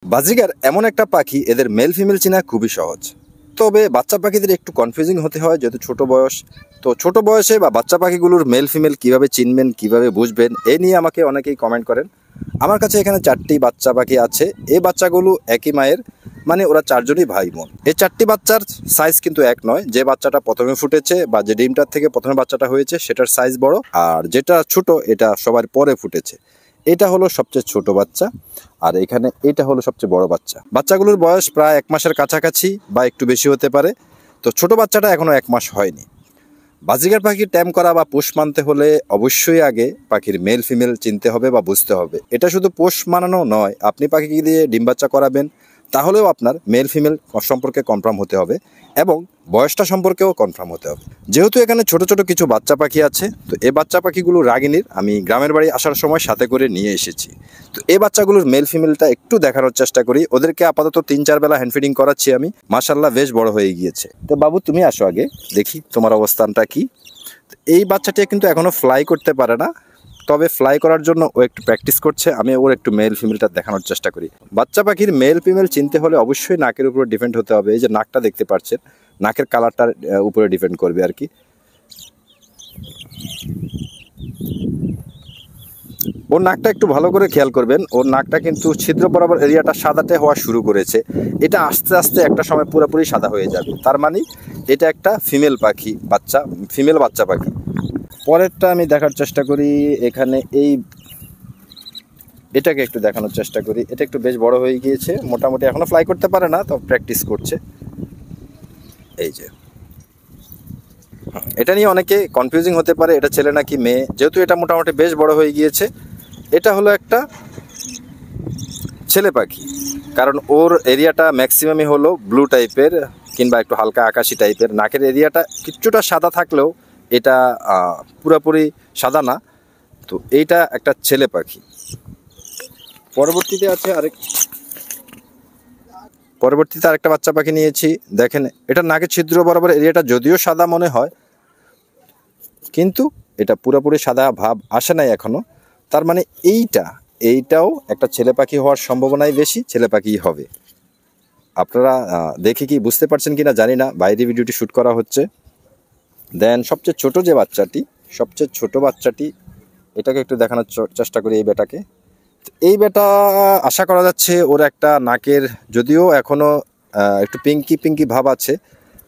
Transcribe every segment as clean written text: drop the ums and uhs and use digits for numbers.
বাজিগার এমন একটা পাখি, এদের মেল ফিমেল চেনা খুবই সহজ। তবে বাচ্চা পাখিদের একটু কনফিউজিং হতে হয়, যেহেতু ছোট বয়স। তো ছোট বয়সে বা বাচ্চা পাখিগুলোর মেল ফিমেল কিভাবে চিনবেন, কিভাবে বুঝবেন, এই নিয়ে আমাকে অনেকেই কমেন্ট করেন। আমার কাছে এখানে 4টি বাচ্চা পাখি আছে। এই বাচ্চাগুলো একই মায়ের, মানে ওরা 4জনই ভাই বোন। এই 4টি বাচ্চার সাইজ কিন্তু এক নয়। যে বাচ্চাটা প্রথমে ফুটেছে বা যে ডিমটার থেকে প্রথমে বাচ্চাটা হয়েছে সেটার সাইজ বড়, আর যেটা ছোট এটা সবার পরে ফুটেছে। এটা হলো সবচেয়ে ছোট বাচ্চা, আর এখানে এটা হলো সবচেয়ে বড় বাচ্চা। বাচ্চাগুলোর বয়স প্রায় 1 মাসের কাছাকাছি বা একটু বেশি হতে পারে। তো ছোট বাচ্চাটা এখনো 1 মাস হয়নি। বাজিগার পাখি ট্যাম করা বা পোষ মানতে হলে অবশ্যই আগে পাখির মেল ফিমেল চিনতে হবে বা বুঝতে হবে। এটা শুধু পোষ মানানো নয়, আপনি পাখিকে দিয়ে ডিম বাচ্চা করাবেন, তাহলেও আপনার মেল ফিমেল সম্পর্কে কনফার্ম হতে হবে এবং বয়সটা সম্পর্কেও কনফার্ম হতে হবে। যেহেতু এখানে ছোট ছোট কিছু বাচ্চা পাখি আছে, তো এই বাচ্চা পাখিগুলো রাগিনীর আমি গ্রামের বাড়ি আসার সময় সাথে করে নিয়ে এসেছি। তো এই বাচ্চাগুলোর মেল ফিমেলটা একটু দেখানোর চেষ্টা করি। ওদেরকে আপাতত 3-4 বেলা হ্যান্ড ফিডিং করাচ্ছি আমি। মাশাআল্লাহ বেশ বড় হয়ে গিয়েছে। তো বাবু তুমি আসো আগে, দেখি তোমার অবস্থানটা কি। এই বাচ্চাটি কিন্তু এখনো ফ্লাই করতে পারে না, তবে ফ্লাই করার জন্য ও একটু প্র্যাকটিস করছে। আমি ওর একটু মেল ফিমেলটা দেখানোর চেষ্টা করি। বাচ্চা পাখির মেল ফিমেল চিনতে হলে অবশ্যই নাকের উপরে ডিপেন্ড হতে হবে। এই যে নাকটা দেখতে পাচ্ছেন, নাকের কালারটার উপরে ডিপেন্ড করবে আর কি। ওর নাকটা একটু ভালো করে খেয়াল করবেন। ওর নাকটা কিন্তু ছিদ্র বরাবর এরিয়াটা সাদাটে হওয়া শুরু করেছে। এটা আস্তে আস্তে একটা সময় পুরোপুরি সাদা হয়ে যাবে। তার মানে এটা একটা ফিমেল পাখি, ফিমেল বাচ্চা পাখি। পরেরটা আমি দেখার চেষ্টা করি। এখানে এটাকে একটু দেখানোর চেষ্টা করি। এটা একটু বেশ বড় হয়ে গিয়েছে, মোটামুটি এখনো ফ্লাই করতে পারে না, তো প্র্যাকটিস করছে। এই যে এটা নিয়ে অনেকে কনফিউজিং হতে পারে, এটা ছেলে নাকি মেয়ে। যেহেতু এটা মোটামুটি বেশ বড় হয়ে গিয়েছে, এটা হলো একটা ছেলে পাখি। কারণ ওর এরিয়াটা ম্যাক্সিমামই হলো ব্লু টাইপের কিংবা একটু হালকা আকাশি টাইপের। নাকের এরিয়াটা কিছুটা সাদা থাকলেও এটা পুরোপুরি সাদা না। তো এইটা একটা ছেলে পাখি। পরবর্তীতে আরেকটা বাচ্চা পাখি নিয়েছি। দেখেন এটা নাকের ছিদ্র বরাবর এরিয়াটা যদিও সাদা মনে হয়, কিন্তু এটা পুরোপুরি সাদা ভাব আসে নাই এখনো। তার মানে এইটাও একটা ছেলে পাখি হওয়ার সম্ভাবনাই বেশি, ছেলে পাখি হবে। আপনারা দেখে কি বুঝতে পারছেন কিনা জানি না, বাইরে ভিডিওটি শ্যুট করা হচ্ছে। দেন সবচেয়ে ছোট বাচ্চাটি এটাকে একটু দেখানোর চেষ্টা করি। এই বেটা আশা করা যাচ্ছে ওর একটা নাকের যদিও এখনো একটু পিঙ্কি ভাব আছে,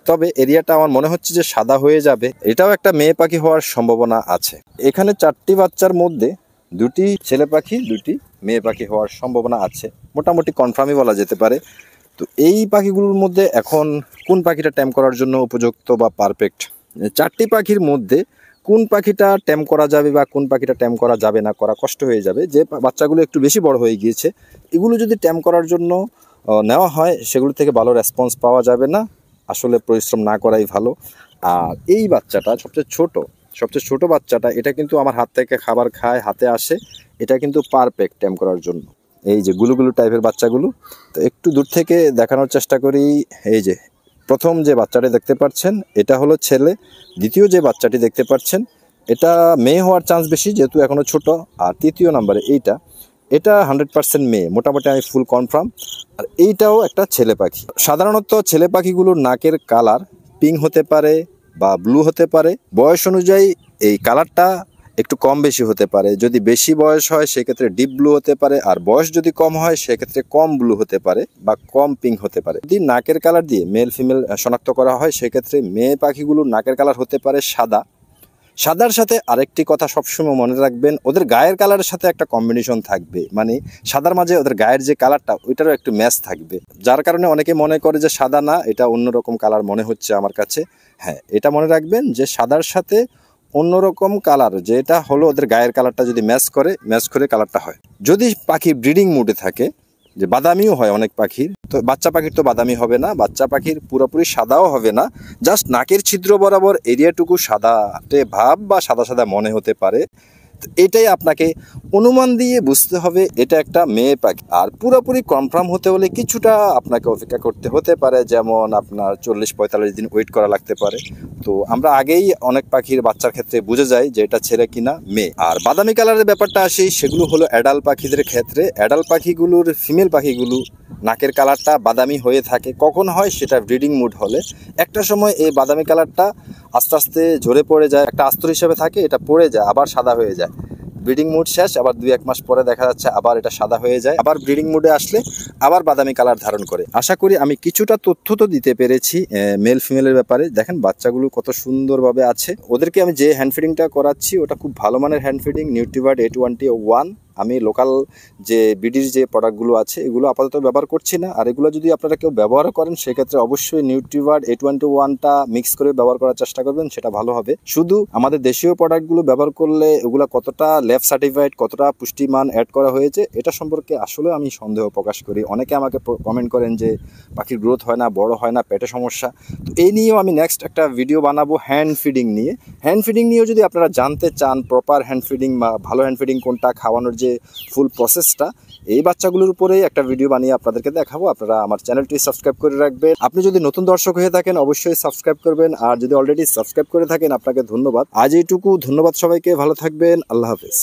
তবে এরিয়াটা আমার মনে হচ্ছে যে সাদা হয়ে যাবে। এটাও একটা মেয়ে পাখি হওয়ার সম্ভাবনা আছে। এখানে 4টি বাচ্চার মধ্যে 2টি ছেলে পাখি, 2টি মেয়ে পাখি হওয়ার সম্ভাবনা আছে, মোটামুটি কনফার্মই বলা যেতে পারে। তো এই পাখিগুলোর মধ্যে এখন কোন পাখিটা ট্যাম করার জন্য উপযুক্ত বা পারফেক্ট, 4টি পাখির মধ্যে কোন পাখিটা ট্যাম করা যাবে বা কোন পাখিটা ট্যাম করা যাবে না, করা কষ্ট হয়ে যাবে। যে বাচ্চাগুলো একটু বেশি বড় হয়ে গিয়েছে, এগুলো যদি ট্যাম করার জন্য নেওয়া হয় সেগুলো থেকে ভালো রেসপন্স পাওয়া যাবে না। আসলে পরিশ্রম না করাই ভালো। আর এই বাচ্চাটা সবচেয়ে ছোট বাচ্চাটা, এটা কিন্তু আমার হাত থেকে খাবার খায়, হাতে আসে। এটা কিন্তু পারফেক্ট ট্যাম করার জন্য। এই যে গুলুগুলু টাইপের বাচ্চাগুলো, তো একটু দূর থেকে দেখানোর চেষ্টা করি। এই যে প্রথম যে বাচ্চাটি দেখতে পাচ্ছেন এটা হলো ছেলে। দ্বিতীয় যে বাচ্চাটি দেখতে পাচ্ছেন এটা মেয়ে হওয়ার চান্স বেশি, যেহেতু এখনও ছোট। আর তৃতীয় নম্বরে এটা 100% মেয়ে, মোটামুটি আমি ফুল কনফার্ম। আর এইটাও একটা ছেলে পাখি। সাধারণত ছেলে পাখিগুলোর নাকের কালার পিঙ্ক হতে পারে বা ব্লু হতে পারে। বয়স অনুযায়ী এই কালারটা একটু কম বেশি হতে পারে। যদি বেশি বয়স হয় সেক্ষেত্রে ডিপ ব্লু হতে পারে, আর বয়স যদি কম হয় সেক্ষেত্রে কম ব্লু হতে পারে বা কম পিঙ্ক হতে পারে। যদি নাকের কালার দিয়ে মেল ফিমেল শনাক্ত করা হয় সেক্ষেত্রে মেয়ে পাখিগুলোর নাকের কালার হতে পারে সাদা। সাদার সাথে আরেকটি কথা সবসময় মনে রাখবেন, ওদের গায়ের কালারের সাথে একটা কম্বিনেশন থাকবে। মানে সাদার মাঝে ওদের গায়ের যে কালারটা ওইটারও একটু ম্যাচ থাকবে, যার কারণে অনেকে মনে করে যে সাদা না, এটা অন্যরকম কালার মনে হচ্ছে আমার কাছে। হ্যাঁ, এটা মনে রাখবেন যে সাদার সাথে অন্যরকম কালার যেটা হলো ওদের গায়ের কালারটা যদি ম্যাচ করে কালারটা হয়। যদি পাখি ব্রিডিং মুডে থাকে, যে বাদামিও হয় অনেক পাখির, তো বাচ্চা পাখির তো বাদামি হবে না, বাচ্চা পাখির পুরোপুরি সাদাও হবে না। জাস্ট নাকের ছিদ্র বরাবর এরিয়াটুকু সাদাটে ভাব বা সাদা মনে হতে পারে। এটাই আপনাকে অনুমান দিয়ে বুঝতে হবে এটা একটা মেয়ে পাখি। আর পুরোপুরি কনফার্ম হতে হলে কিছুটা আপনাকে অপেক্ষা করতে হতে পারে, যেমন আপনার 40-45 দিন ওয়েট করা লাগতে পারে। তো আমরা আগেই অনেক পাখির বাচ্চার ক্ষেত্রে বুঝে যাই যে এটা ছেলে কিনা মেয়ে। আর বাদামি কালারের ব্যাপারটা আসি, সেগুলো হলো অ্যাডাল্ট পাখিদের ক্ষেত্রে। অ্যাডাল্ট পাখিগুলোর ফিমেল পাখিগুলো নাকের কালারটা বাদামি হয়ে থাকে। কখন হয় সেটা ব্রিডিং মুড হলে। একটা সময় এই বাদামি কালারটা আস্তে আস্তে ঝরে পড়ে যায়, একটা আস্তর হিসেবে থাকে, এটা পড়ে যায়, আবার সাদা হয়ে যায়। ব্রিডিং মুড শেষ, আবার 2-1 মাস পরে দেখা যাচ্ছে আবার এটা সাদা হয়ে যায়, আবার ব্রিডিং মুডে আসলে আবার বাদামি কালার ধারণ করে। আশা করি আমি কিছুটা তথ্য তো দিতে পেরেছি মেল ফিমেলের ব্যাপারে। দেখেন বাচ্চাগুলো কত সুন্দরভাবে আছে। ওদেরকে আমি যে হ্যান্ড ফিডিংটা করাচ্ছি ওটা খুব ভালো মানের হ্যান্ড ফিডিং, নিউট্রিবার্ড A21। আমি লোকাল যে বিডির যে প্রোডাক্টগুলো আছে এগুলো আপাতত ব্যবহার করছি না। আর এগুলো যদি আপনারা কেউ ব্যবহার করেন সেক্ষেত্রে অবশ্যই নিউট্রিবার্ড A21টা মিক্স করে ব্যবহার করার চেষ্টা করবেন, সেটা ভালো হবে। শুধু আমাদের দেশীয় প্রোডাক্টগুলো ব্যবহার করলে এগুলো কতটা ল্যাব সার্টিফাইড, কতটা পুষ্টিমান অ্যাড করা হয়েছে এটা সম্পর্কে আসলে আমি সন্দেহ প্রকাশ করি। অনেকে আমাকে কমেন্ট করেন যে পাখির গ্রোথ হয় না, বড় হয় না, পেটে সমস্যা। তো এই নিয়েও আমি নেক্সট একটা ভিডিও বানাবো হ্যান্ড ফিডিং নিয়ে। হ্যান্ড ফিডিং নিয়েও যদি আপনারা জানতে চান প্রপার হ্যান্ড ফিডিং বা ভালো হ্যান্ড ফিডিং কোনটা, খাওয়ানোর যে ফুল প্রসেসটা, এই বাচ্চাগুলোর উপরেই একটা ভিডিও বানিয়ে আপনাদেরকে দেখাবো। আপনারা আমার চ্যানেলটি সাবস্ক্রাইব করে রাখবেন। আপনি যদি নতুন দর্শক হয়ে থাকেন অবশ্যই সাবস্ক্রাইব করবেন, আর যদি অলরেডি সাবস্ক্রাইব করে থাকেন আপনাকে ধন্যবাদ। আজ এইটুকু, ধন্যবাদ সবাইকে, ভালো থাকবেন, আল্লাহ হাফেজ।